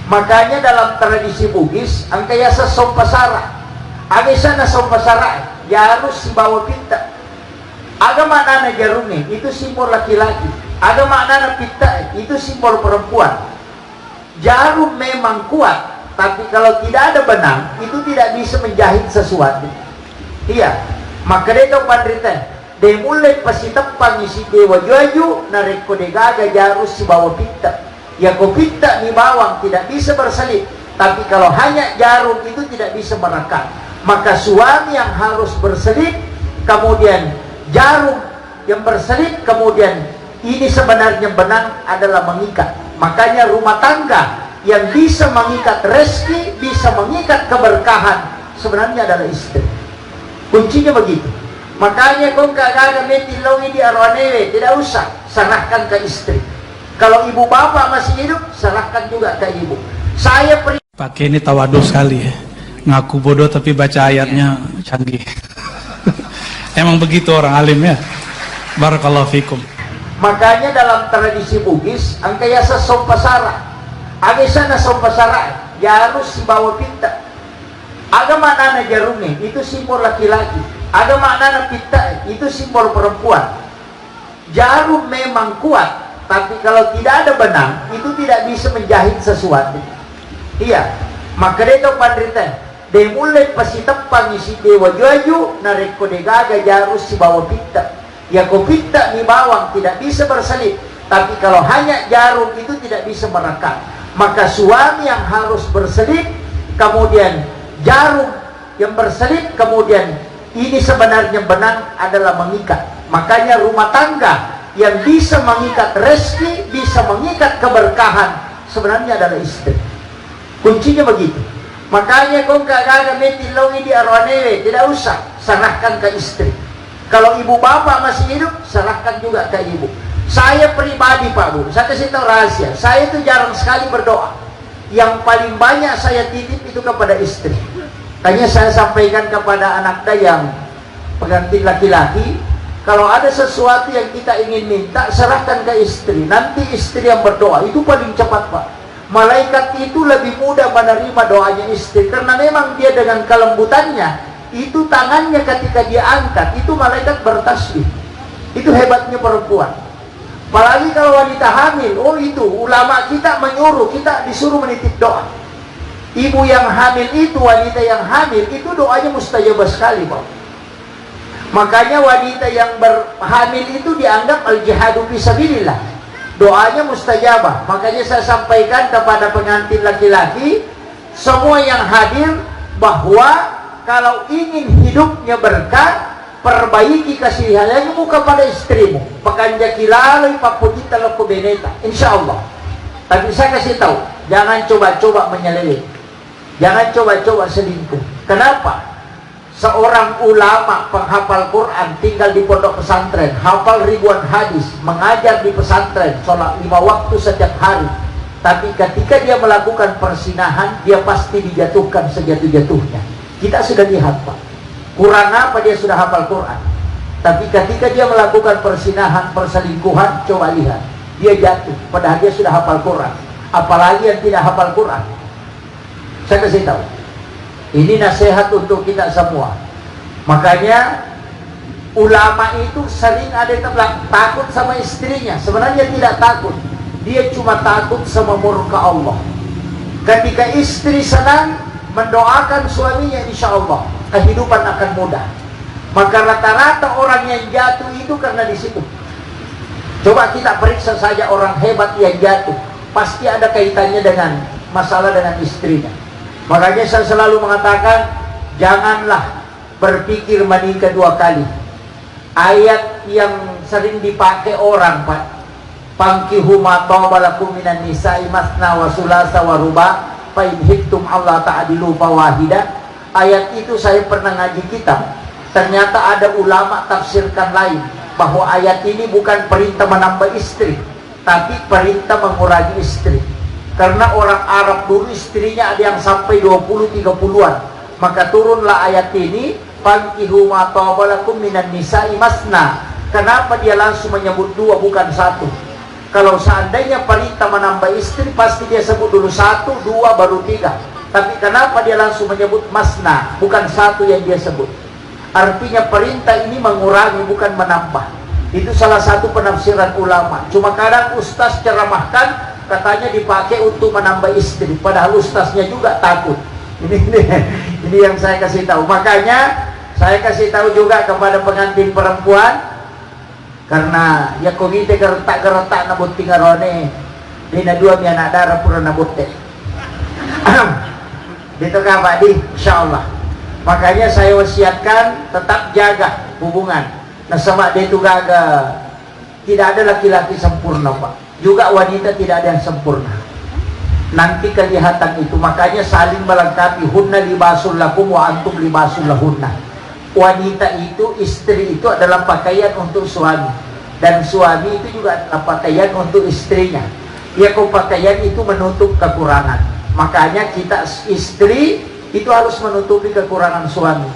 Makanya dalam tradisi Bugis angkaya sa sompasara agisa na sompasara ya harus si bawa pinta. Ada makna jarumnya itu simbol laki-laki, ada makna pinta itu simbol perempuan. Jarum memang kuat, tapi kalau tidak ada benang itu tidak bisa menjahit sesuatu. Iya, maka dia tahu pandritan dia mulai pasitapang isi dewa juaju nareko degaga jarus si bawa pinta. Ya ko pinta ni bawang tidak bisa berselip, tapi kalau hanya jarum itu tidak bisa merekat. Maka suami yang harus berselip, kemudian jarum yang berselip, kemudian ini sebenarnya benang adalah mengikat. Makanya rumah tangga yang bisa mengikat rezeki, bisa mengikat keberkahan, sebenarnya adalah istri. Kuncinya begitu. Makanya kau kagak metilongi di arwanewe, tidak usah, serahkan ke istri. Kalau ibu bapak masih hidup, serahkan juga ke ibu. Saya pakai ini tawadu sekali ya. Ngaku bodoh tapi baca ayatnya canggih. Emang begitu orang alim ya. Barakallahu fikum. Makanya dalam tradisi Bugis angkaya sa sompasara agisa na sompasara ya harus si bawa pinta. Ada makna jarumnya itu simbol laki-laki, ada makna pinta itu simbol perempuan. Jarum memang kuat, tapi kalau tidak ada benang itu tidak bisa menjahit sesuatu. Iya, maka dia tahu pandritan dia mulai pasitapang isi dewa juaju nareko degaga jarus si bawa pinta. Ya ko pinta ni bawang tidak bisa berselip, tapi kalau hanya jarum itu tidak bisa merekat. Maka suami yang harus berselip, kemudian jarum yang berselip, kemudian ini sebenarnya benang adalah mengikat. Makanya rumah tangga yang bisa mengikat rezeki, bisa mengikat keberkahan, sebenarnya adalah istri. Kuncinya begitu. Makanya kau kagak metilongi di arwanewe, tidak usah, serahkan ke istri. Kalau ibu bapak masih hidup, serahkan juga ke ibu. Saya pribadi Pak Bu, saya kasih tahu rahasia, saya itu jarang sekali berdoa. Yang paling banyak saya titip itu kepada istri. Hanya saya sampaikan kepada anak yang pengantin laki-laki, kalau ada sesuatu yang kita ingin minta, serahkan ke istri. Nanti istri yang berdoa, itu paling cepat Pak. Malaikat itu lebih mudah menerima doanya istri, karena memang dia dengan kelembutannya, itu tangannya ketika dia angkat, itu malaikat bertasbih. Itu hebatnya perempuan. Apalagi kalau wanita hamil, oh itu ulama kita menyuruh, kita disuruh menitip doa. Ibu yang hamil itu, wanita yang hamil itu doanya mustajabah sekali Pak. Makanya wanita yang berhamil itu dianggap al-jihadu fisabilillah, doanya mustajabah. Makanya saya sampaikan kepada pengantin laki-laki, semua yang hadir, bahwa kalau ingin hidupnya berkah, perbaiki kasih sayangmu kepada istrimu. Pakanja kilalay paputita loko beneta, insya Allah. Tapi saya kasih tahu, jangan coba-coba menyeleweng, jangan coba-coba selingkuh. Kenapa? Seorang ulama penghafal Quran tinggal di pondok pesantren, hafal ribuan hadis, mengajar di pesantren, sholat 5 waktu setiap hari. Tapi ketika dia melakukan persinahan, dia pasti dijatuhkan sejatuh-jatuhnya. Kita sudah lihat Pak, kurang apa dia sudah hafal Quran, tapi ketika dia melakukan persinahan, perselingkuhan, coba lihat, dia jatuh, padahal dia sudah hafal Quran. Apalagi yang tidak hafal Quran. Saya kasih tahu, ini nasihat untuk kita semua. Makanya ulama itu sering ada yang takut sama istrinya. Sebenarnya tidak takut, dia cuma takut sama murka Allah. Ketika istri senang mendoakan suaminya, insya Allah kehidupan akan mudah. Maka rata-rata orang yang jatuh itu karena di situ. Coba kita periksa saja orang hebat yang jatuh, pasti ada kaitannya dengan masalah dengan istrinya. Makanya saya selalu mengatakan, janganlah berpikir menikah 2 kali. Ayat yang sering dipakai orang Pak, fankihu ma taba lakum minan nisa'i masna wa sulasa wa ruba' fa in khiftum alla ta'dilu fawahida. Ayat itu saya pernah ngaji kitab, ternyata ada ulama tafsirkan lain, bahwa ayat ini bukan perintah menambah istri, tapi perintah mengurangi istri. Karena orang Arab dulu istrinya ada yang sampai 20-30an. Maka turunlah ayat ini, fankihu ma taba lakum minan nisa'i masna. Kenapa dia langsung menyebut 2 bukan 1? Kalau seandainya perintah menambah istri, pasti dia sebut dulu 1, 2, baru 3. Tapi kenapa dia langsung menyebut masna, bukan 1 yang dia sebut? Artinya perintah ini mengurangi, bukan menambah. Itu salah satu penafsiran ulama. Cuma kadang ustaz ceramahkan, katanya dipakai untuk menambah istri, padahal ustaznya juga takut. Ini yang saya kasih tahu. Makanya saya kasih tahu juga kepada pengantin perempuan, karena ya komite geretak nabut tingarone dina dua mi anak darah pura nabut teh gitu kan Pak Di, insyaallah. Makanya saya wasiatkan tetap jaga hubungan. Nah sama dia itu gaga, tidak ada laki-laki sempurna Pak, juga wanita tidak ada yang sempurna. Nanti kelihatan itu. Makanya saling melengkapi. Hunna libasul lakum wa antum libasul lahunna. Wanita itu, istri itu adalah pakaian untuk suami, dan suami itu juga adalah pakaian untuk istrinya. Ya, pakaian itu menutup kekurangan. Makanya kita istri itu harus menutupi kekurangan suami.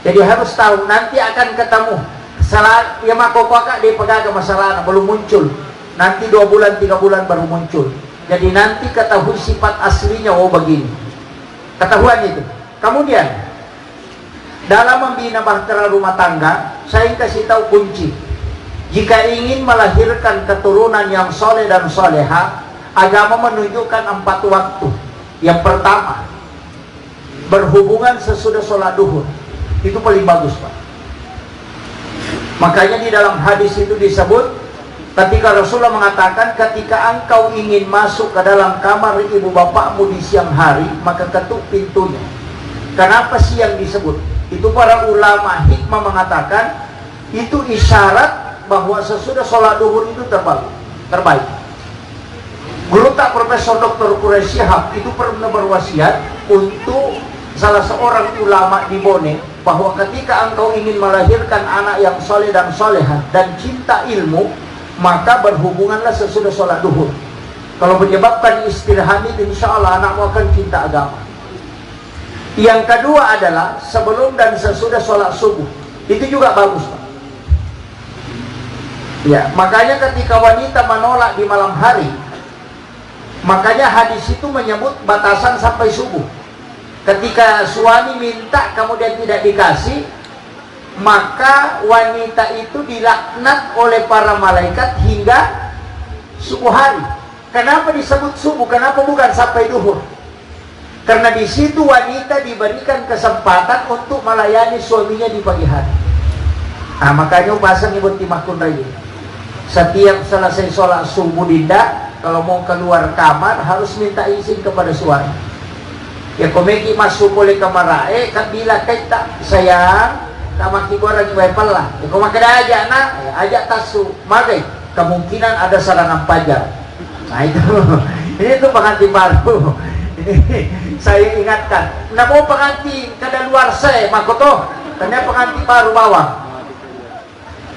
Jadi harus tahu nanti akan ketemu salah ya, makokak dia pegang masalah belum muncul, nanti 2 bulan 3 bulan baru muncul. Jadi nanti ketahui sifat aslinya, oh begini, ketahuan itu. Kemudian dalam membina bahtera rumah tangga, saya kasih tahu kunci. Jika ingin melahirkan keturunan yang soleh dan soleha, agama menunjukkan 4 waktu. Yang pertama, berhubungan sesudah sholat duhur. Itu paling bagus Pak. Makanya di dalam hadis itu disebut, ketika Rasulullah mengatakan, ketika engkau ingin masuk ke dalam kamar ibu bapakmu di siang hari, maka ketuk pintunya. Kenapa siang disebut? Itu para ulama hikmah mengatakan, itu isyarat bahwa sesudah sholat duhur itu terbaik. Guru tak Profesor Dr. Quraisy Shihab itu pernah berwasiat untuk salah seorang ulama di Bone, bahwa ketika engkau ingin melahirkan anak yang soleh dan soleha dan cinta ilmu, maka berhubunganlah sesudah sholat duhur. Kalau menyebabkan istri hamil, insya Allah anakmu akan cinta agama. Yang kedua adalah sebelum dan sesudah sholat subuh. Itu juga bagus Pak. Ya, makanya ketika wanita menolak di malam hari, makanya hadis itu menyebut batasan sampai subuh. Ketika suami minta kemudian tidak dikasih, maka wanita itu dilaknat oleh para malaikat hingga subuh hari. Kenapa disebut subuh? Kenapa bukan sampai duhur? Karena di situ wanita diberikan kesempatan untuk melayani suaminya di pagi hari. Nah, makanya pasang ibu timakun lagi. Setiap selesai sholat subuh dinda, kalau mau keluar kamar harus minta izin kepada suami. Ya komeki masuk oleh kamar kan bila kita sayang sama kibor lagi wepel lah. Ya kau makan aja nak, ya, ajak tasu. Maka kemungkinan ada serangan pajar. Nah itu, ini tuh pengantin baru. Ini saya ingatkan. Nah mau pengantin kada luar saya makoto, karena pengantin baru bawah.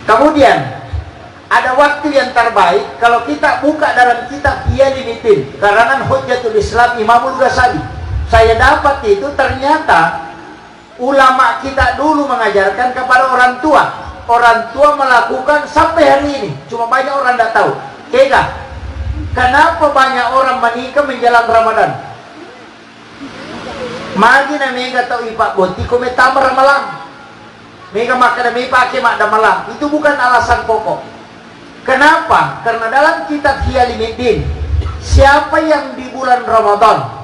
Kemudian ada waktu yang terbaik kalau kita buka dalam kitab Iyalimitin karangan Hujjatul Islam Imamul Ghazali. Saya dapat itu ternyata ulama kita dulu mengajarkan kepada orang tua. Orang tua melakukan sampai hari ini. Cuma banyak orang tidak tahu. Kega, kenapa banyak orang menikah menjelang Ramadan? Magi na mega tau ipak bonti kome tamar malam. Mega makan na pakai mak malam. Itu bukan alasan pokok. Kenapa? Karena dalam kitab Iyalimitin, siapa yang di bulan Ramadan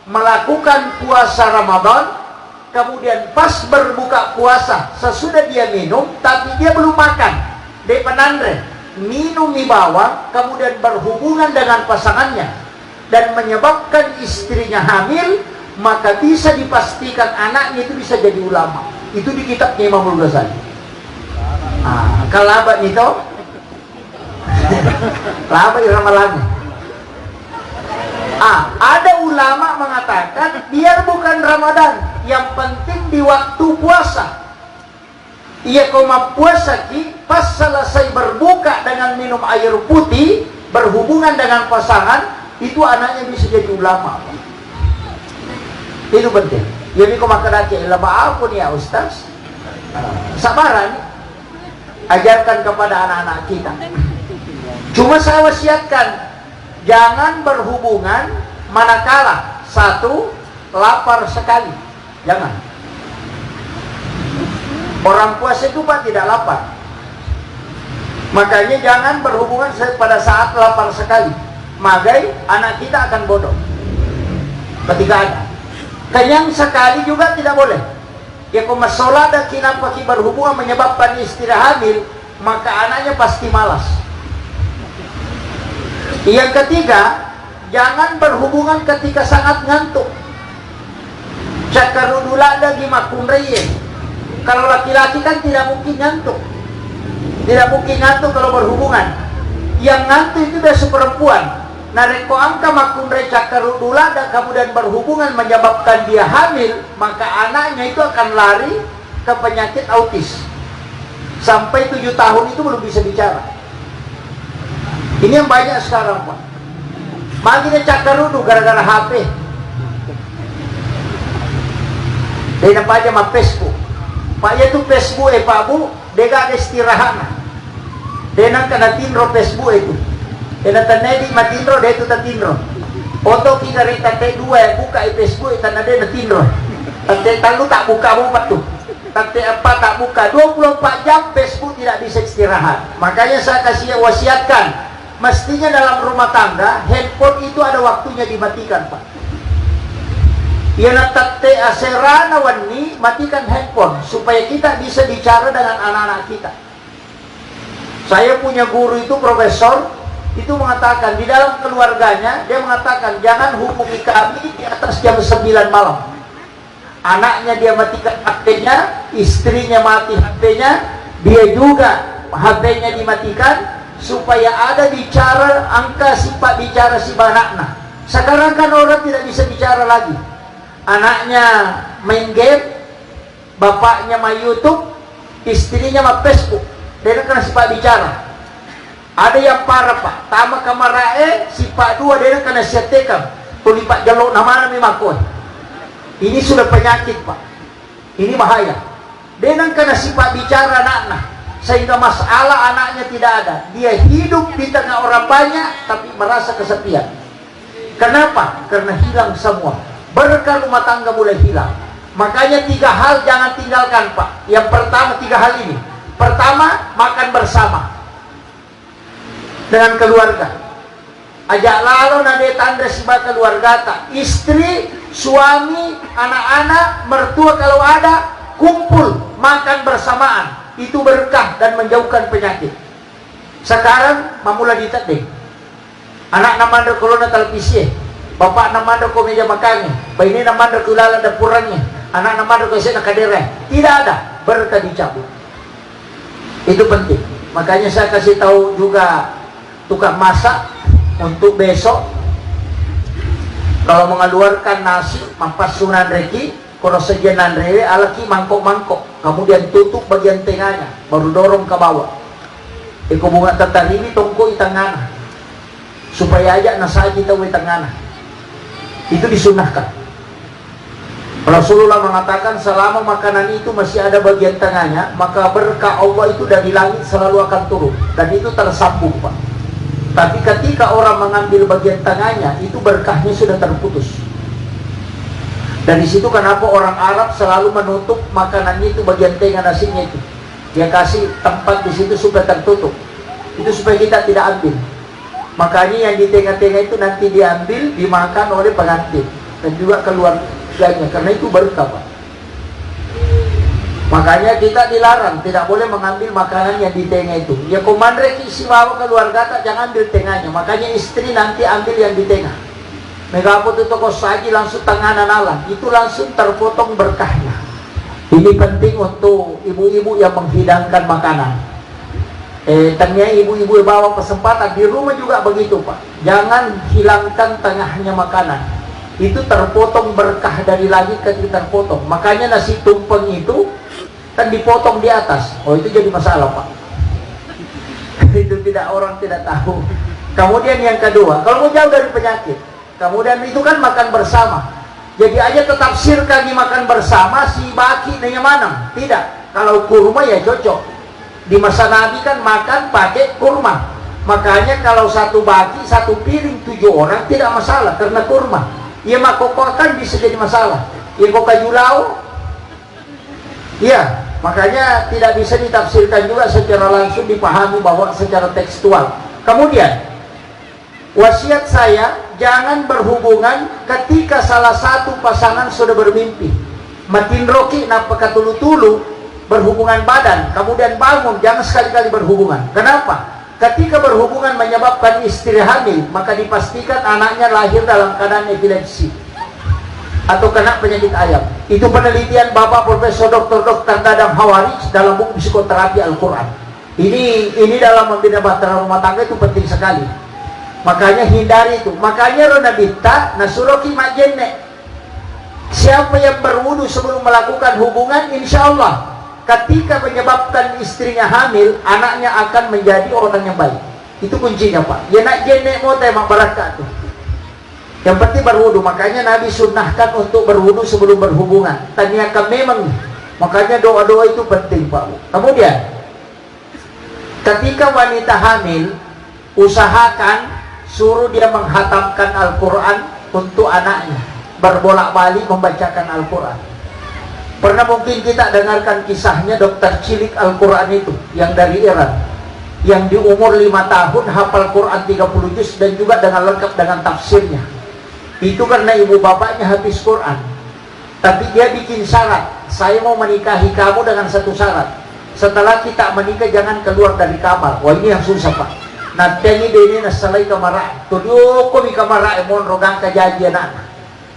melakukan puasa Ramadan, kemudian pas berbuka puasa, sesudah dia minum, tapi dia belum makan, dia penandre, minum di bawah, kemudian berhubungan dengan pasangannya, dan menyebabkan istrinya hamil, maka bisa dipastikan anaknya itu bisa jadi ulama. Itu di kitabnya Imamul Ghazali. Kalabat itu, laba iramalannya. Ada ulama mengatakan biar bukan Ramadan, yang penting di waktu puasa. Ia koma puasa ki pas selesai berbuka dengan minum air putih, berhubungan dengan pasangan, itu anaknya bisa jadi ulama. Itu penting. Jadi koma kerajaan lama apa nih ya Ustaz? Sabaran, ajarkan kepada anak-anak kita. Cuma saya wasiatkan, jangan berhubungan manakala satu lapar sekali, jangan. Orang puasa itu Pak tidak lapar, makanya jangan berhubungan pada saat lapar sekali. Magai anak kita akan bodoh ketika ada. Kenyang sekali juga tidak boleh. Ya kumasola dan kinapa berhubungan menyebabkan istri hamil, maka anaknya pasti malas. Yang ketiga, jangan berhubungan ketika sangat ngantuk. Cakarudula lagi makunreye. Kalau laki-laki kan tidak mungkin ngantuk. Tidak mungkin ngantuk kalau berhubungan. Yang ngantuk itu biasa perempuan. Nareko angka makunre cakarudula dan kemudian berhubungan menyebabkan dia hamil, maka anaknya itu akan lari ke penyakit autis. Sampai 7 tahun itu belum bisa bicara. Ini yang banyak sekarang Pak. Makanya cakarudu gara-gara HP. Dia nampak aja sama Facebook. Pak ya itu Facebook Pak Bu, dia gak ada istirahat. Dia nak kena tinro Facebook itu. Dia nak tanedi matinro, dia itu tatinro. Oto kita rita T2 buka Facebook, tanah dia natinro. Tante talu tak buka apa tuh. Tante apa tak buka 24 jam Facebook tidak bisa istirahat. Makanya saya kasih wasiatkan, mestinya dalam rumah tangga handphone itu ada waktunya dimatikan Pak. Yana tatte aserana wani, matikan handphone supaya kita bisa bicara dengan anak-anak kita. Saya punya guru itu profesor, itu mengatakan di dalam keluarganya, dia mengatakan jangan hubungi kami di atas jam 9 malam. Anaknya dia matikan HP-nya, istrinya mati HP-nya, dia juga HP-nya dimatikan supaya ada bicara angka sifat bicara si banakna. Sekarang kan orang tidak bisa bicara lagi. Anaknya main game, bapaknya main YouTube, istrinya main Facebook. Dia kena sifat bicara. Ada yang parah Pak, tama kamarae sifat 2 dia kena setekam. Tulipat jaluk nama makoi. Ini sudah penyakit Pak. Ini bahaya. Dia kena sifat bicara anaknya, sehingga masalah anaknya tidak ada. Dia hidup di tengah orang banyak tapi merasa kesepian. Kenapa? Karena hilang semua. Berkah rumah tangga mulai hilang. Makanya 3 hal jangan tinggalkan Pak. Yang pertama 3 hal ini. Pertama, makan bersama dengan keluarga. Ajak lalu nade tanda siba keluarga tak. Istri, suami, anak-anak, mertua kalau ada, kumpul makan bersamaan. Itu berkah dan menjauhkan penyakit. Sekarang mamula ditadeng. Anak namanya kalau na televisi, bapak namanya ko meja makannya, bayi namanya ko lala dapurnya, anak namanya ko saya nakadere. Tidak ada, berkah dicabut. Itu penting. Makanya saya kasih tahu juga tukang masak untuk besok, kalau mengeluarkan nasi mampas sunan reki, kalau sejenan rewe alaki mangkok-mangkok, kemudian tutup bagian tengahnya, baru dorong ke bawah. Iko bunga tatan ini tongko itangana, supaya aja nasa kita itangana. Itu disunahkan. Rasulullah mengatakan selama makanan itu masih ada bagian tengahnya, maka berkah Allah itu dari langit selalu akan turun, dan itu tersambung Pak. Tapi ketika orang mengambil bagian tengahnya, itu berkahnya sudah terputus. Dari situ kenapa orang Arab selalu menutup makanannya itu bagian tengah nasinya itu. Dia kasih tempat di situ supaya tertutup. Itu supaya kita tidak ambil. Makanya yang di tengah-tengah itu nanti diambil, dimakan oleh pengantin dan juga keluarganya, karena itu berkah Pak. Makanya kita dilarang, tidak boleh mengambil makanan yang di tengah itu. Ya komandre si bawa keluarga tak jangan ambil tengahnya. Makanya istri nanti ambil yang di tengah. Megapot itu toko saji langsung tanganan alam, itu langsung terpotong berkahnya. Ini penting untuk ibu-ibu yang menghidangkan makanan. Ternyata ibu-ibu bawa kesempatan di rumah juga begitu Pak. Jangan hilangkan tengahnya makanan. Itu terpotong berkah dari langit ketika terpotong. Makanya nasi tumpeng itu kan dipotong di atas. Oh itu jadi masalah Pak. Itu tidak, orang tidak tahu. Kemudian yang kedua, kalau mau jauh dari penyakit, kemudian itu kan makan bersama. Jadi aja tetap sirkagi makan bersama si baki dengan mana? Tidak. Kalau kurma ya cocok. Di masa Nabi kan makan pakai kurma. Makanya kalau satu bagi, satu piring 7 orang tidak masalah karena kurma. Ya makokokan bisa jadi masalah. Ya kokajulau. Ya, makanya tidak bisa ditafsirkan juga secara langsung, dipahami bahwa secara tekstual. Kemudian, wasiat saya, jangan berhubungan ketika salah satu pasangan sudah bermimpi. Matin roki napaka tulu-tulu berhubungan badan, kemudian bangun, jangan sekali-kali berhubungan. Kenapa? Ketika berhubungan menyebabkan istri hamil, maka dipastikan anaknya lahir dalam keadaan epilepsi atau kena penyakit ayam. Itu penelitian Bapak Profesor Dr. Dadam Hawarij dalam buku Psikoterapi Al-Quran. Ini dalam membina bahtera rumah tangga itu penting sekali. Makanya hindari itu. Makanya Rona Binta Nasuroki Majenne, siapa yang berwudu sebelum melakukan hubungan, insya Allah ketika menyebabkan istrinya hamil, anaknya akan menjadi orang yang baik. Itu kuncinya, Pak. Ya nak jenne mo tema barakat tuh. Yang penting berwudu. Makanya Nabi sunnahkan untuk berwudu sebelum berhubungan. Tanyakan memang. Makanya doa-doa itu penting, Pak. Kemudian, ketika wanita hamil, usahakan suruh dia menghatamkan Al-Quran untuk anaknya, berbolak-balik membacakan Al-Quran. Pernah mungkin kita dengarkan kisahnya dokter cilik Al-Quran itu yang dari Iran, yang di umur 5 tahun hafal Quran 30 juz dan juga dengan lengkap dengan tafsirnya. Itu karena ibu bapaknya habis Quran. Tapi dia bikin syarat, saya mau menikahi kamu dengan satu syarat, setelah kita menikah jangan keluar dari kamar. Wah, ini yang susah, Pak. Nah, ini dene nasalay kamara. Tuduh ko mi kamara emon rogang kajajian anak.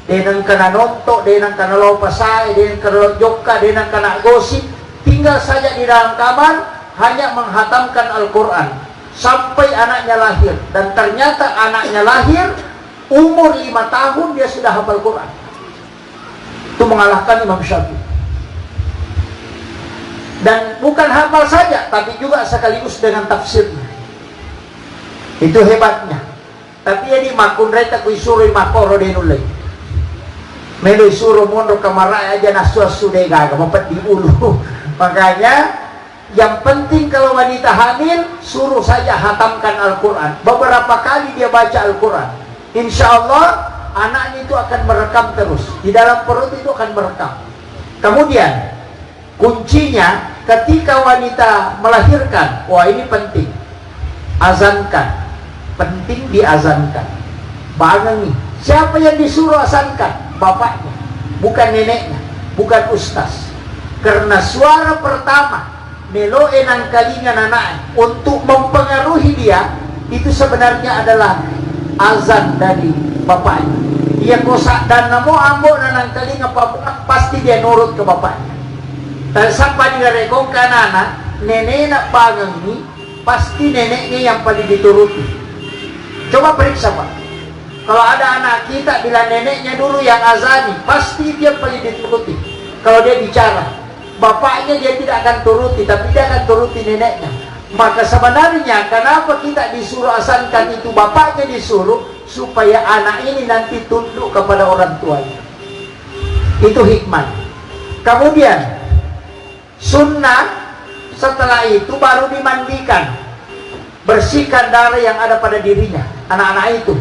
Denang kana nonto, denang kana lau pasai, denang kana jokka, denang kana gosip. Tinggal saja di dalam kamar, hanya menghatamkan Al-Quran sampai anaknya lahir. Dan ternyata anaknya lahir umur 5 tahun dia sudah hafal Quran. Itu mengalahkan Imam Syafi'i. Dan bukan hafal saja, tapi juga sekaligus dengan tafsirnya. Itu hebatnya. Tapi ini makun reta kuisuri makoro denulai. Melo suruh mundur kamarai aja nasu-asu dega, mempet di ulu. Makanya yang penting kalau wanita hamil, suruh saja hatamkan Al-Quran. Beberapa kali dia baca Al-Quran, insya Allah anaknya itu akan merekam terus. Di dalam perut itu akan merekam. Kemudian kuncinya ketika wanita melahirkan, wah ini penting, azankan. Penting diazankan. Bangun nih, siapa yang disuruh azankan? Bapaknya, bukan neneknya, bukan ustaz. Karena suara pertama melo enang kalingan anak untuk mempengaruhi dia itu sebenarnya adalah azan dari bapaknya. Dia kosak dan namo ambo nanang kalinga pasti dia nurut ke bapaknya. Dan sampai dia rekongkan anak nenek nak bangun nih, pasti neneknya yang paling dituruti. Coba periksa, Pak. Kalau ada anak kita bila neneknya dulu yang azani, pasti dia paling dituruti. Kalau dia bicara, bapaknya dia tidak akan turuti, tapi dia akan turuti neneknya. Maka sebenarnya kenapa kita disuruh azankan itu, bapaknya disuruh supaya anak ini nanti tunduk kepada orang tuanya. Itu hikmah. Kemudian sunnah setelah itu baru dimandikan, bersihkan darah yang ada pada dirinya anak-anak itu.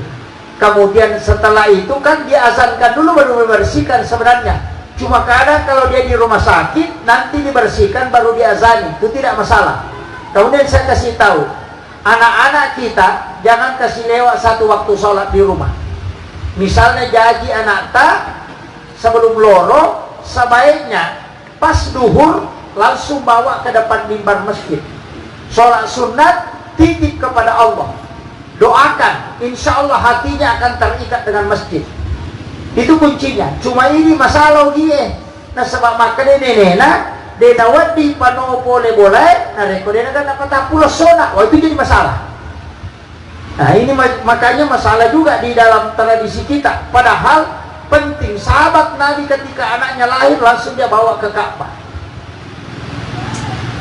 Kemudian setelah itu kan dia azankan dulu baru dibersihkan sebenarnya. Cuma kadang kalau dia di rumah sakit nanti dibersihkan baru diazani, itu tidak masalah. Kemudian saya kasih tahu, anak-anak kita jangan kasih lewat satu waktu sholat di rumah. Misalnya jaji anak tak sebelum loro, sebaiknya pas duhur langsung bawa ke depan mimbar masjid. Sholat sunat, titip kepada Allah, doakan, insya Allah hatinya akan terikat dengan masjid. Itu kuncinya. Cuma ini masalah dia. Nah sebab makanya nenena denawadi pano boleh nah rekodena kan dapat pulau sona. Wah itu jadi masalah. Nah ini makanya masalah juga di dalam tradisi kita. Padahal penting, sahabat Nabi ketika anaknya lahir langsung dia bawa ke Ka'bah.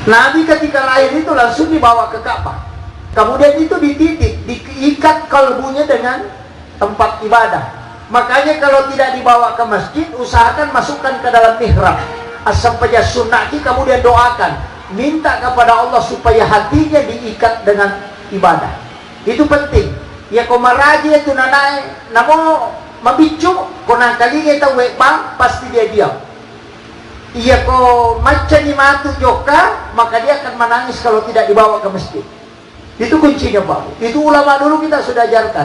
Nabi ketika lahir itu langsung dibawa ke Ka'bah. Kemudian itu dititik, diikat kalbunya dengan tempat ibadah. Makanya kalau tidak dibawa ke masjid, usahakan masukkan ke dalam mihrab. As-sampaya sunnati, kemudian doakan. Minta kepada Allah supaya hatinya diikat dengan ibadah. Itu penting. Ya kau maraji itu nanai, namo mabicu, kau nakali kita bang, pasti dia diam. Iya kau macam ni matu joka, maka dia akan menangis kalau tidak dibawa ke masjid. Itu kuncinya Pak. Itu ulama dulu kita sudah ajarkan.